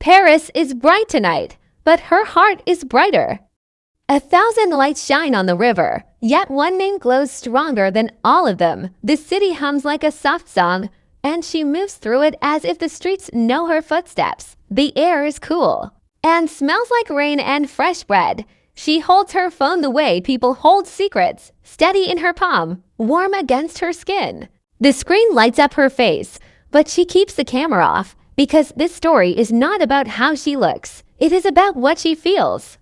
Paris is bright tonight, but her heart is brighter. 1,000 lights shine on the river, yet one name glows stronger than all of them. The city hums like a soft song, and she moves through it as if the streets know her footsteps. The air is cool and smells like rain and fresh bread. She holds her phone the way people hold secrets, steady in her palm, warm against her skin. The screen lights up her face, but she keeps the camera off because this story is not about how she looks. It is about what she feels.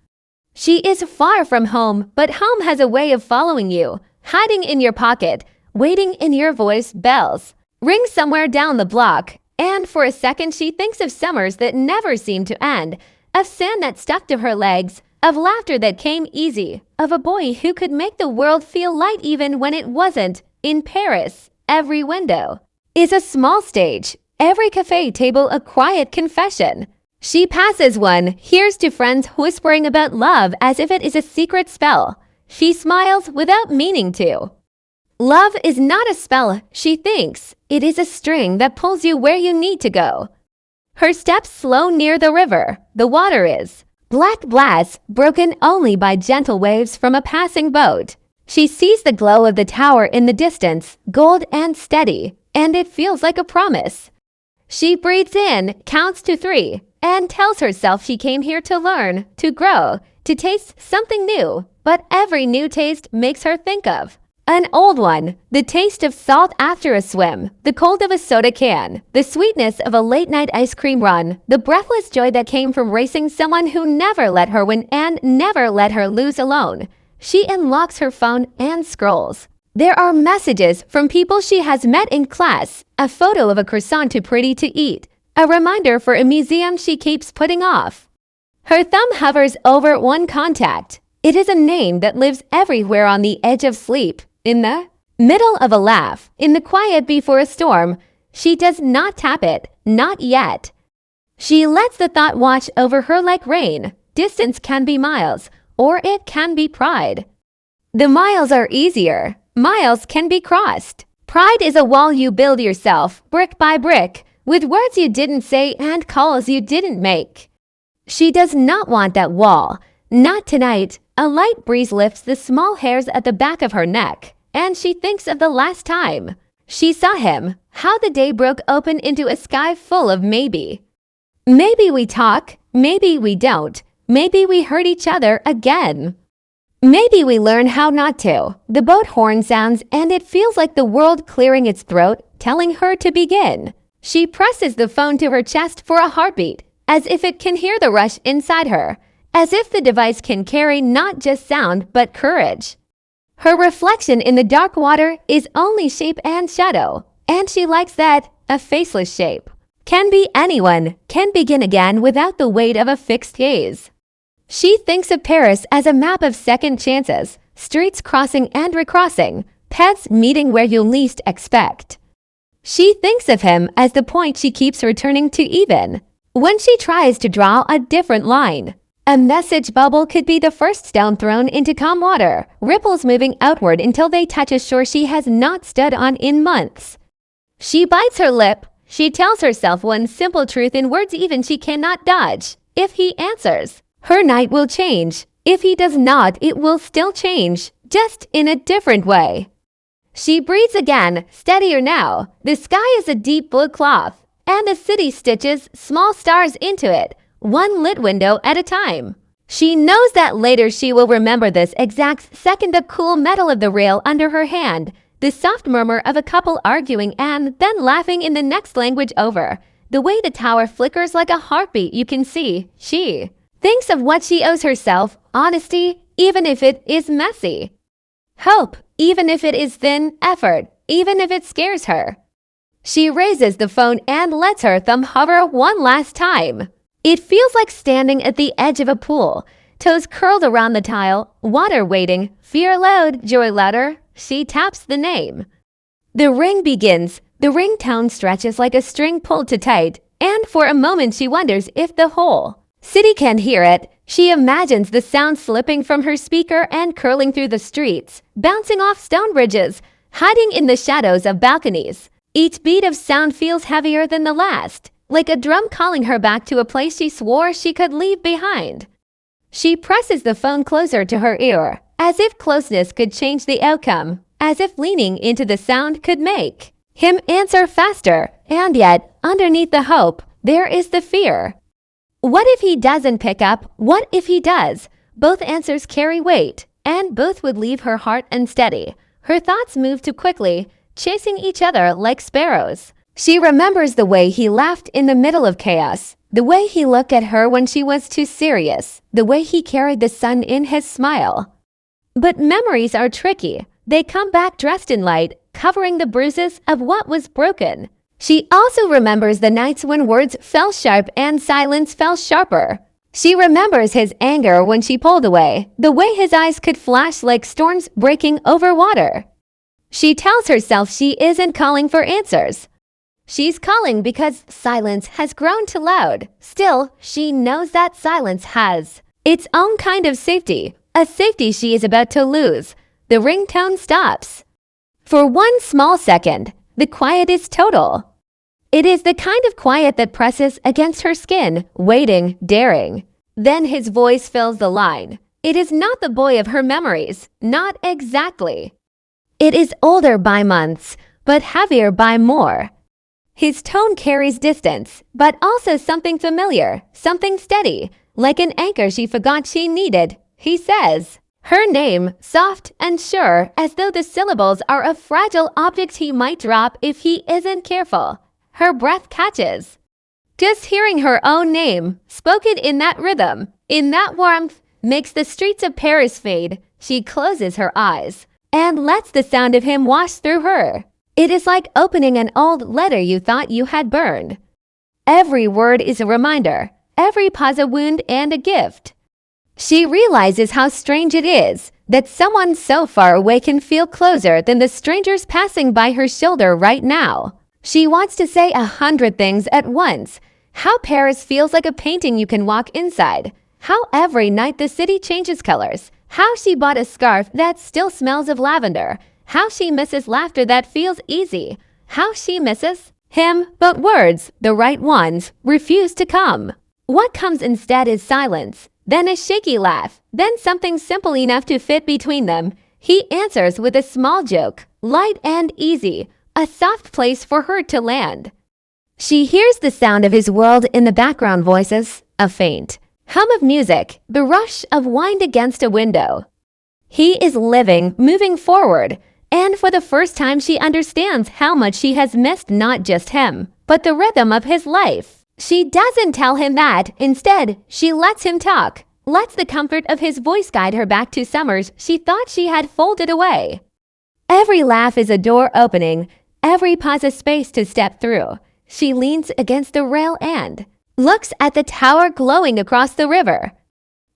She is far from home, but home has a way of following you, hiding in your pocket, waiting in your voice bells. Ring somewhere down the block, and for a second she thinks of summers that never seem to end, of sand that stuck to her legs, of laughter that came easy, of a boy who could make the world feel light even when it wasn't. In Paris, every window is a small stage, every cafe table a quiet confession. She passes one, hears two friends whispering about love as if it is a secret spell. She smiles without meaning to. Love is not a spell, she thinks. It is a string that pulls you where you need to go. Her steps slow near the river. The water is black glass, broken only by gentle waves from a passing boat. She sees the glow of the tower in the distance, gold and steady, and it feels like a promise. She breathes in, counts to 3, and tells herself she came here to learn, to grow, to taste something new. But every new taste makes her think of an old one, the taste of salt after a swim, the cold of a soda can, the sweetness of a late-night ice cream run, the breathless joy that came from racing someone who never let her win and never let her lose alone. She unlocks her phone and scrolls. There are messages from people she has met in class, a photo of a croissant too pretty to eat, a reminder for a museum she keeps putting off. Her thumb hovers over one contact. It is a name that lives everywhere on the edge of sleep, in the middle of a laugh, in the quiet before a storm. She does not tap it, not yet. She lets the thought wash over her like rain. Distance can be miles, or it can be pride. The miles are easier. Miles can be crossed. Pride is a wall you build yourself, brick by brick, with words you didn't say and calls you didn't make. She does not want that wall. Not tonight. A light breeze lifts the small hairs at the back of her neck, and she thinks of the last time she saw him, how the day broke open into a sky full of maybe. Maybe we talk, maybe we don't, maybe we hurt each other again. Maybe we learn how not to. The boat horn sounds and it feels like the world clearing its throat, telling her to begin. She presses the phone to her chest for a heartbeat, as if it can hear the rush inside her, as if the device can carry not just sound but courage. Her reflection in the dark water is only shape and shadow, and she likes that, a faceless shape. Can be anyone, can begin again without the weight of a fixed gaze. She thinks of Paris as a map of second chances, streets crossing and recrossing, paths meeting where you least expect. She thinks of him as the point she keeps returning to even when she tries to draw a different line. A message bubble could be the first stone thrown into calm water, ripples moving outward until they touch a shore she has not stood on in months. She bites her lip. She tells herself one simple truth in words even she cannot dodge. If he answers, her night will change. If he does not, it will still change, just in a different way. She breathes again, steadier now. The sky is a deep blue cloth, and the city stitches small stars into it, one lit window at a time. She knows that later she will remember this exact second the cool metal of the rail under her hand, the soft murmur of a couple arguing and then laughing in the next language over, the way the tower flickers like a heartbeat you can see. She thinks of what she owes herself, honesty, even if it is messy. Hope, even if it is thin, effort, even if it scares her. She raises the phone and lets her thumb hover one last time. It feels like standing at the edge of a pool, toes curled around the tile, water waiting, fear loud, joy louder. She taps the name. The ring begins. The ringtone stretches like a string pulled too tight, and for a moment she wonders if the whole city can hear it. She imagines the sound slipping from her speaker and curling through the streets, bouncing off stone bridges, hiding in the shadows of balconies. Each beat of sound feels heavier than the last, like a drum calling her back to a place she swore she could leave behind. She presses the phone closer to her ear, as if closeness could change the outcome, as if leaning into the sound could make him answer faster, and yet, underneath the hope, there is the fear. What if he doesn't pick up? What if he does? Both answers carry weight, and both would leave her heart unsteady. Her thoughts move too quickly, chasing each other like sparrows. She remembers the way he laughed in the middle of chaos, the way he looked at her when she was too serious, the way he carried the sun in his smile. But memories are tricky. They come back dressed in light, covering the bruises of what was broken. She also remembers the nights when words fell sharp and silence fell sharper. She remembers his anger when she pulled away, the way his eyes could flash like storms breaking over water. She tells herself she isn't calling for answers. She's calling because silence has grown too loud. Still, she knows that silence has its own kind of safety, a safety she is about to lose. The ringtone stops. For one small second, the quiet is total. It is the kind of quiet that presses against her skin, waiting, daring. Then his voice fills the line. It is not the boy of her memories, not exactly. It is older by months, but heavier by more. His tone carries distance, but also something familiar, something steady, like an anchor she forgot she needed. He says her name, soft and sure, as though the syllables are a fragile object he might drop if he isn't careful. Her breath catches. Just hearing her own name, spoken in that rhythm, in that warmth, makes the streets of Paris fade. She closes her eyes and lets the sound of him wash through her. It is like opening an old letter you thought you had burned. Every word is a reminder, every pause a wound and a gift. She realizes how strange it is that someone so far away can feel closer than the strangers passing by her shoulder right now. She wants to say 100 things at once. How Paris feels like a painting you can walk inside. How every night the city changes colors. How she bought a scarf that still smells of lavender. How she misses laughter that feels easy. How she misses him, but words, the right ones, refuse to come. What comes instead is silence, then a shaky laugh, then something simple enough to fit between them. He answers with a small joke, light and easy, a soft place for her to land. She hears the sound of his world in the background voices, a faint hum of music, the rush of wind against a window. He is living, moving forward, and for the first time she understands how much she has missed not just him, but the rhythm of his life. She doesn't tell him that. Instead, she lets him talk, lets the comfort of his voice guide her back to summers she thought she had folded away. Every laugh is a door opening, every pause a space to step through. She leans against the rail and looks at the tower glowing across the river.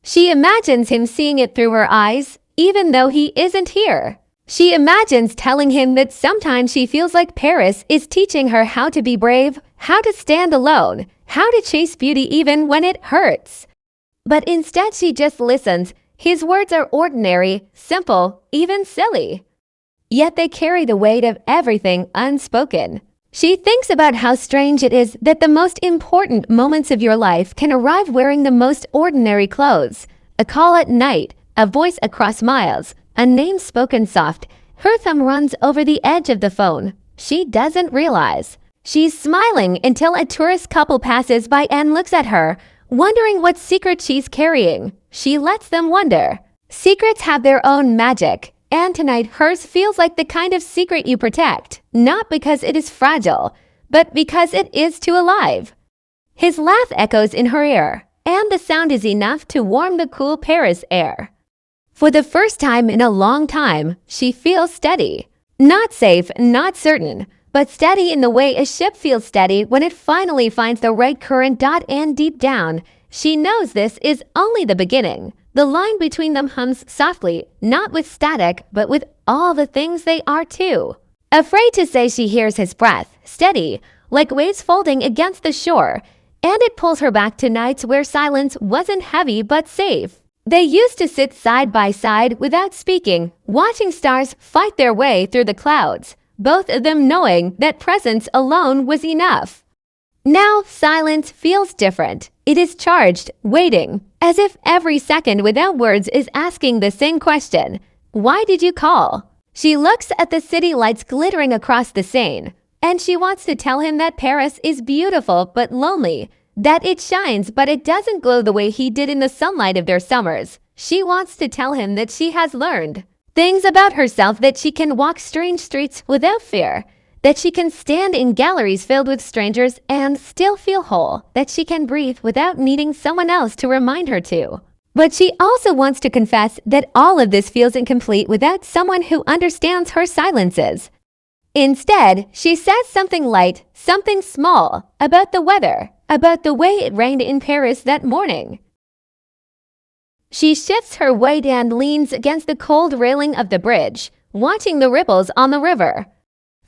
She imagines him seeing it through her eyes, even though he isn't here. She imagines telling him that sometimes she feels like Paris is teaching her how to be brave, how to stand alone, how to chase beauty even when it hurts. But instead she just listens. His words are ordinary, simple, even silly. Yet they carry the weight of everything unspoken. She thinks about how strange it is that the most important moments of your life can arrive wearing the most ordinary clothes. A call at night, a voice across miles, a name spoken soft. Her thumb runs over the edge of the phone. She doesn't realize. She's smiling until a tourist couple passes by and looks at her, wondering what secret she's carrying. She lets them wonder. Secrets have their own magic. And tonight hers feels like the kind of secret you protect, not because it is fragile, but because it is too alive. His laugh echoes in her ear, and the sound is enough to warm the cool Paris air. For the first time in a long time, she feels steady. Not safe, not certain, but steady in the way a ship feels steady when it finally finds the right current. And deep down, she knows this is only the beginning. The line between them hums softly, not with static, but with all the things they are too. Afraid to say she hears his breath, steady, like waves folding against the shore, and it pulls her back to nights where silence wasn't heavy but safe. They used to sit side by side without speaking, watching stars fight their way through the clouds, both of them knowing that presence alone was enough. Now silence feels different. It is charged, waiting, as if every second without words is asking the same question. Why did you call? She looks at the city lights glittering across the Seine, and she wants to tell him that Paris is beautiful but lonely, that it shines but it doesn't glow the way he did in the sunlight of their summers. She wants to tell him that she has learned things about herself, that she can walk strange streets without fear, that she can stand in galleries filled with strangers and still feel whole, that she can breathe without needing someone else to remind her to. But she also wants to confess that all of this feels incomplete without someone who understands her silences. Instead, she says something light, something small, about the weather, about the way it rained in Paris that morning. She shifts her weight and leans against the cold railing of the bridge, watching the ripples on the river.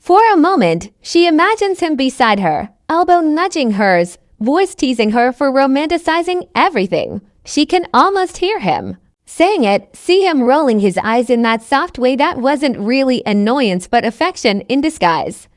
For a moment, she imagines him beside her, elbow nudging hers, voice teasing her for romanticizing everything. She can almost hear him saying it, see him rolling his eyes in that soft way that wasn't really annoyance but affection in disguise.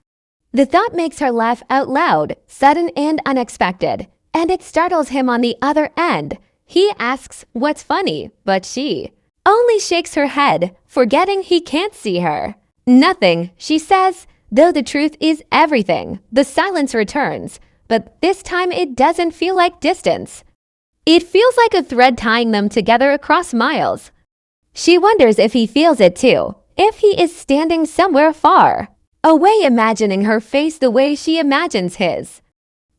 The thought makes her laugh out loud, sudden and unexpected, and it startles him on the other end. He asks what's funny, but she only shakes her head, forgetting he can't see her. Nothing, she says, though the truth is everything. The silence returns, but this time it doesn't feel like distance. It feels like a thread tying them together across miles. She wonders if he feels it too, if he is standing somewhere far away, imagining her face the way she imagines his.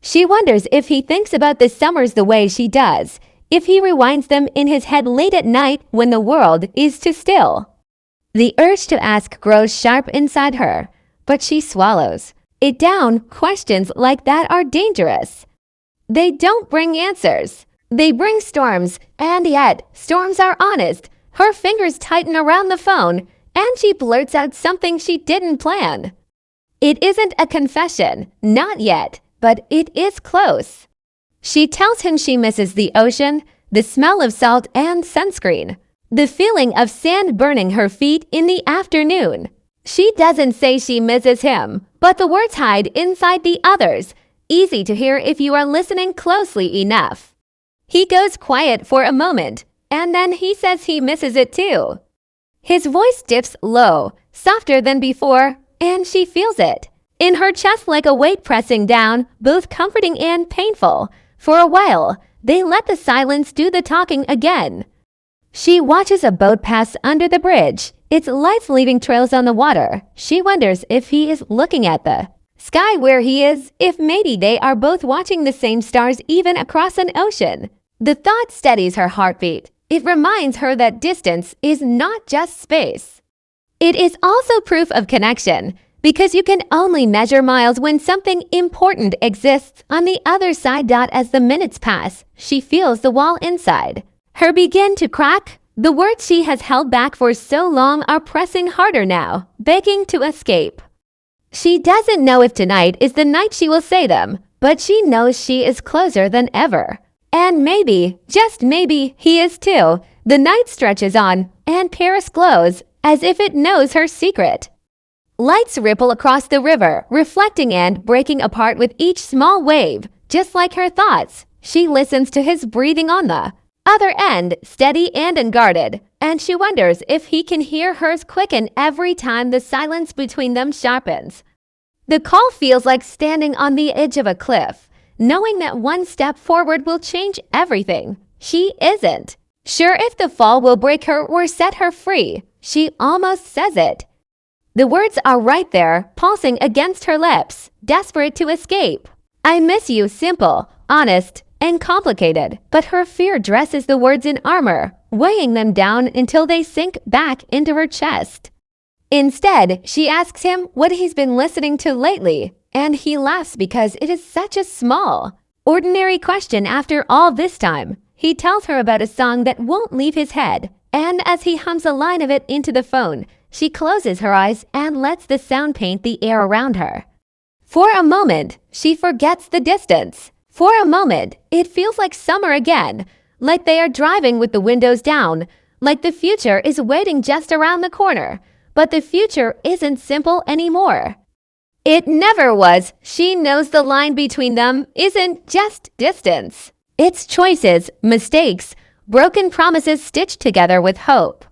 She wonders if he thinks about the summers the way she does, if he rewinds them in his head late at night when the world is too still. The urge to ask grows sharp inside her, but she swallows it down. Questions like that are dangerous. They don't bring answers. They bring storms, and yet storms are honest. Her fingers tighten around the phone, and she blurts out something she didn't plan. It isn't a confession, not yet, but it is close. She tells him she misses the ocean, the smell of salt and sunscreen, the feeling of sand burning her feet in the afternoon. She doesn't say she misses him, but the words hide inside the others, easy to hear if you are listening closely enough. He goes quiet for a moment, and then he says he misses it too. His voice dips low, softer than before, and she feels it in her chest like a weight pressing down, both comforting and painful. For a while, they let the silence do the talking again. She watches a boat pass under the bridge, its lights leaving trails on the water. She wonders if he is looking at the sky where he is, if maybe they are both watching the same stars even across an ocean. The thought steadies her heartbeat. It reminds her that distance is not just space. It is also proof of connection, because you can only measure miles when something important exists on the other side. As the minutes pass, she feels the wall inside her begin to crack. The words she has held back for so long are pressing harder now, begging to escape. She doesn't know if tonight is the night she will say them, but she knows she is closer than ever. And maybe, just maybe, he is too. The night stretches on, and Paris glows as if it knows her secret. Lights ripple across the river, reflecting and breaking apart with each small wave, just like her thoughts. She listens to his breathing on the other end, steady and unguarded, and she wonders if he can hear hers quicken every time the silence between them sharpens. The call feels like standing on the edge of a cliff, knowing that one step forward will change everything. She isn't sure if the fall will break her or set her free. She almost says it. The words are right there, pulsing against her lips, desperate to escape. I miss you, simple, honest, and complicated, but her fear dresses the words in armor, weighing them down until they sink back into her chest. Instead, she asks him what he's been listening to lately, and he laughs because it is such a small, ordinary question after all this time. He tells her about a song that won't leave his head, and as he hums a line of it into the phone, she closes her eyes and lets the sound paint the air around her. For a moment, she forgets the distance. For a moment, it feels like summer again, like they are driving with the windows down, like the future is waiting just around the corner. But the future isn't simple anymore. It never was. She knows the line between them isn't just distance. It's choices, mistakes, broken promises stitched together with hope.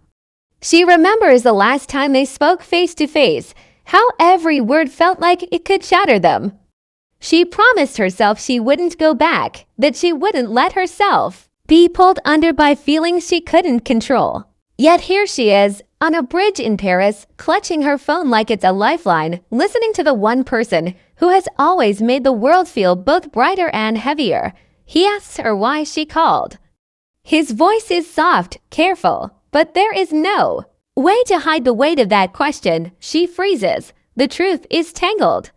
She remembers the last time they spoke face to face, how every word felt like it could shatter them. She promised herself she wouldn't go back, that she wouldn't let herself be pulled under by feelings she couldn't control. Yet here she is, on a bridge in Paris, clutching her phone like it's a lifeline, listening to the one person who has always made the world feel both brighter and heavier. He asks her why she called. His voice is soft, careful, but there is no way to hide the weight of that question. She freezes. The truth is tangled.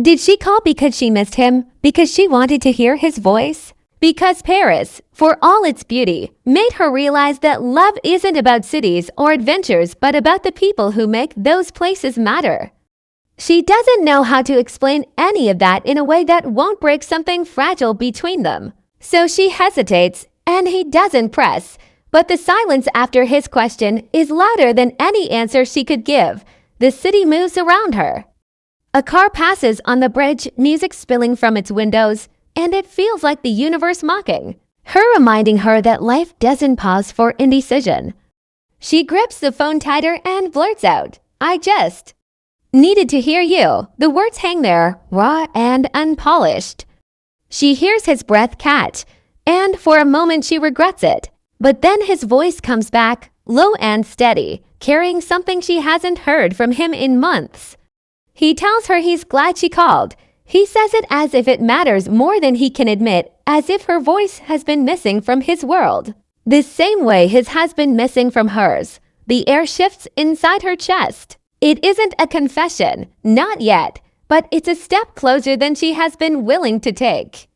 Did she call because she missed him? Because she wanted to hear his voice? Because Paris, for all its beauty, made her realize that love isn't about cities or adventures, but about the people who make those places matter. She doesn't know how to explain any of that in a way that won't break something fragile between them. So she hesitates, and he doesn't press. But the silence after his question is louder than any answer she could give. The city moves around her. A car passes on the bridge, music spilling from its windows, and it feels like the universe mocking her, reminding her that life doesn't pause for indecision. She grips the phone tighter and blurts out, "I just needed to hear you." The words hang there, raw and unpolished. She hears his breath catch, and for a moment she regrets it. But then his voice comes back, low and steady, carrying something she hasn't heard from him in months. He tells her he's glad she called. He says it as if it matters more than he can admit, as if her voice has been missing from his world, the same way his has been missing from hers. The air shifts inside her chest. It isn't a confession, not yet, but it's a step closer than she has been willing to take.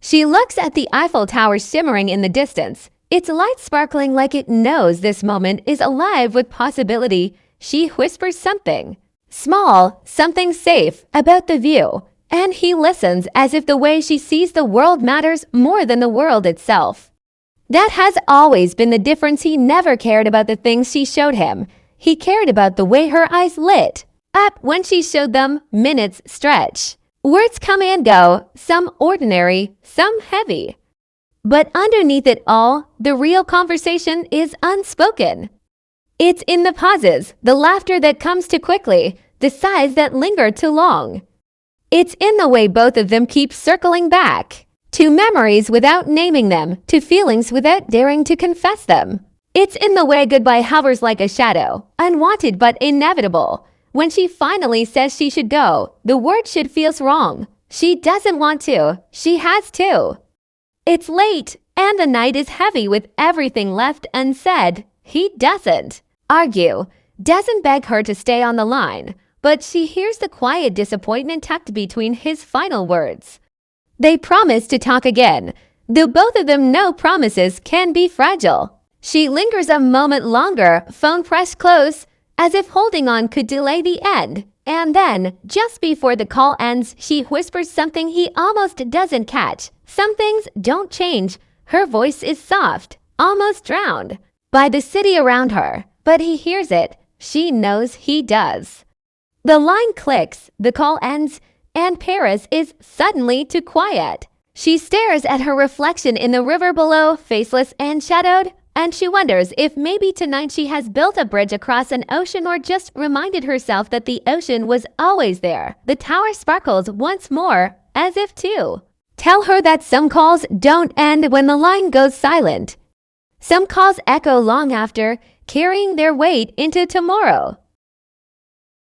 She looks at the Eiffel Tower shimmering in the distance, its light sparkling like it knows this moment is alive with possibility. She whispers something small, something safe about the view, and he listens as if the way she sees the world matters more than the world itself. That has always been the difference. He never cared about the things she showed him. He cared about the way her eyes lit up when she showed them. Minutes stretch. Words come and go, some ordinary, some heavy. But underneath it all, the real conversation is unspoken. It's in the pauses, the laughter that comes too quickly, the sighs that linger too long. It's in the way both of them keep circling back, to memories without naming them, to feelings without daring to confess them. It's in the way goodbye hovers like a shadow, unwanted but inevitable. When she finally says she should go, the word should feels wrong. She doesn't want to, she has to. It's late, and the night is heavy with everything left unsaid. He doesn't argue, doesn't beg her to stay on the line, but she hears the quiet disappointment tucked between his final words. They promise to talk again, though both of them know promises can be fragile. She lingers a moment longer, phone pressed close, as if holding on could delay the end. And then, just before the call ends, she whispers something he almost doesn't catch. Some things don't change. Her voice is soft, almost drowned by the city around her, but he hears it. She knows he does. The line clicks, the call ends, and Paris is suddenly too quiet. She stares at her reflection in the river below, faceless and shadowed, and she wonders if maybe tonight she has built a bridge across an ocean or just reminded herself that the ocean was always there. The tower sparkles once more, as if to tell her that some calls don't end when the line goes silent. Some calls echo long after, carrying their weight into tomorrow.